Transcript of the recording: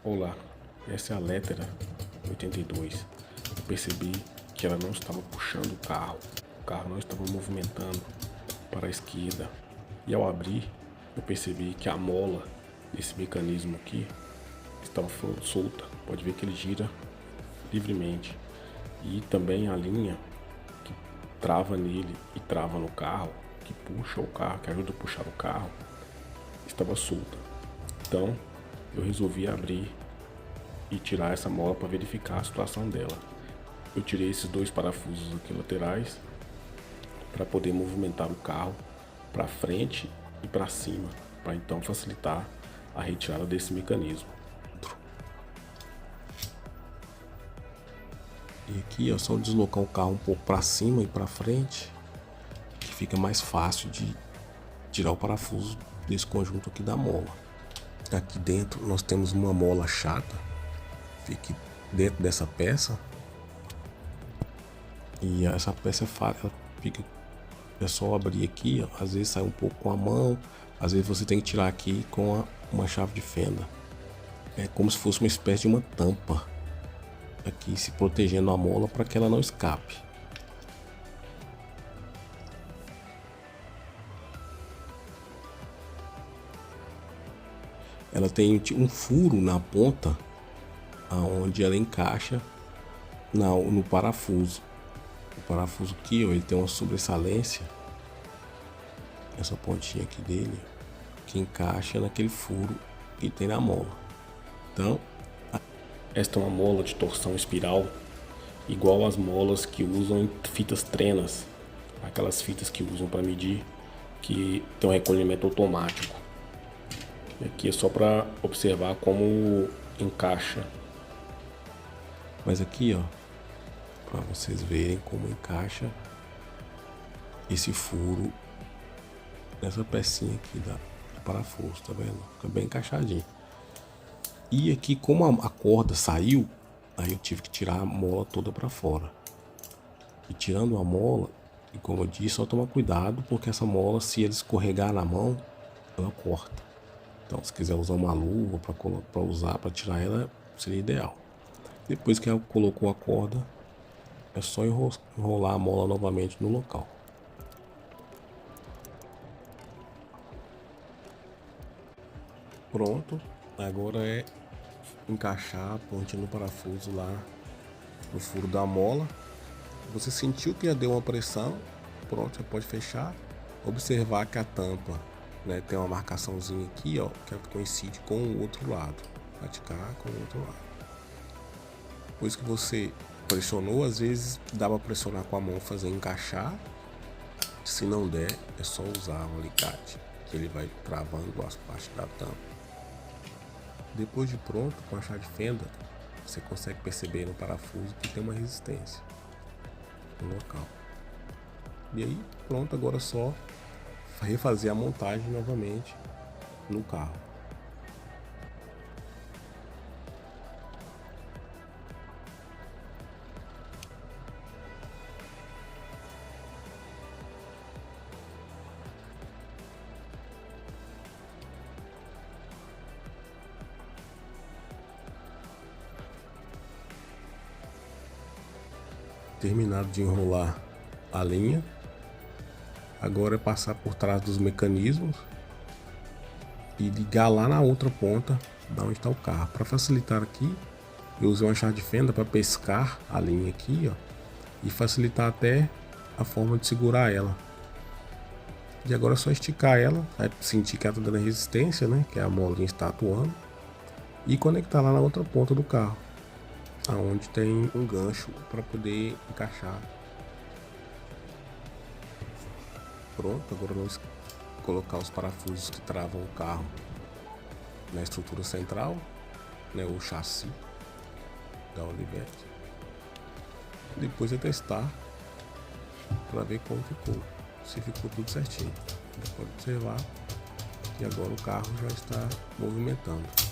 Olá, essa é a Lettera 82. Eu percebi que ela não estava puxando o carro não estava movimentando para a esquerda. E ao abrir, eu percebi que a mola desse mecanismo aqui estava solta. Pode ver que ele gira livremente. E também a linha que trava nele e trava no carro, que puxa o carro, que ajuda a puxar o carro, estava solta. Então eu resolvi abrir e tirar essa mola para verificar a situação dela. Eu tirei esses dois parafusos aqui laterais para poder movimentar o carro para frente e para cima, para então facilitar a retirada desse mecanismo. E aqui é só deslocar o carro um pouco para cima e para frente, que fica mais fácil de tirar o parafuso desse conjunto aqui da mola. Aqui dentro nós temos uma mola chata, fica dentro dessa peça, e essa peça é fácil, é só abrir aqui, ó. Às vezes sai um pouco com a mão, às vezes você tem que tirar aqui com uma chave de fenda. É como se fosse uma espécie de uma tampa aqui, se protegendo a mola para que ela não escape. Ela tem um furo na ponta aonde ela encaixa no parafuso. O parafuso aqui, ó, ele tem uma sobressalência, essa pontinha aqui dele, que encaixa naquele furo que tem na mola. Então, esta é uma mola de torção espiral, igual às molas que usam em fitas trenas, aquelas fitas que usam para medir, que tem um recolhimento automático. Aqui é só para observar como encaixa. Mas aqui, ó, para vocês verem como encaixa esse furo nessa pecinha aqui do parafuso, tá vendo? Fica bem encaixadinho. E aqui, como a corda saiu, aí eu tive que tirar a mola toda para fora. E tirando a mola, e como eu disse, só tomar cuidado, porque essa mola, se ela escorregar na mão, ela corta. Então, se quiser usar uma luva para usar, para tirar ela, seria ideal. Depois que ela colocou a corda, é só enrolar a mola novamente no local. Pronto, agora é encaixar a ponte no parafuso lá no furo da mola. Você sentiu que já deu uma pressão, pronto, já pode fechar. Observar que a tampa, né, tem uma marcaçãozinha aqui, ó, que coincide com o outro lado. Praticar com o outro lado. Depois que você pressionou, às vezes dá para pressionar com a mão, fazer encaixar. Se não der, é só usar um alicate, que ele vai travando as partes da tampa. Depois de pronto, com a chave de fenda, você consegue perceber no parafuso que tem uma resistência no local. E aí, pronto, agora é só refazer a montagem novamente no carro. Terminado de enrolar a linha, agora é passar por trás dos mecanismos e ligar lá na outra ponta da onde está o carro. Para facilitar aqui, eu usei uma chave de fenda para pescar a linha aqui, ó, e facilitar até a forma de segurar ela. E agora é só esticar ela, vai sentir que ela está dando resistência, né, que a molinha está atuando, e conectar lá na outra ponta do carro, aonde tem um gancho para poder encaixar. Pronto, agora vamos colocar os parafusos que travam o carro na estrutura central, né, o chassi da Olivetti. Depois é testar para ver como ficou, se ficou tudo certinho. Você pode observar que agora o carro já está movimentando.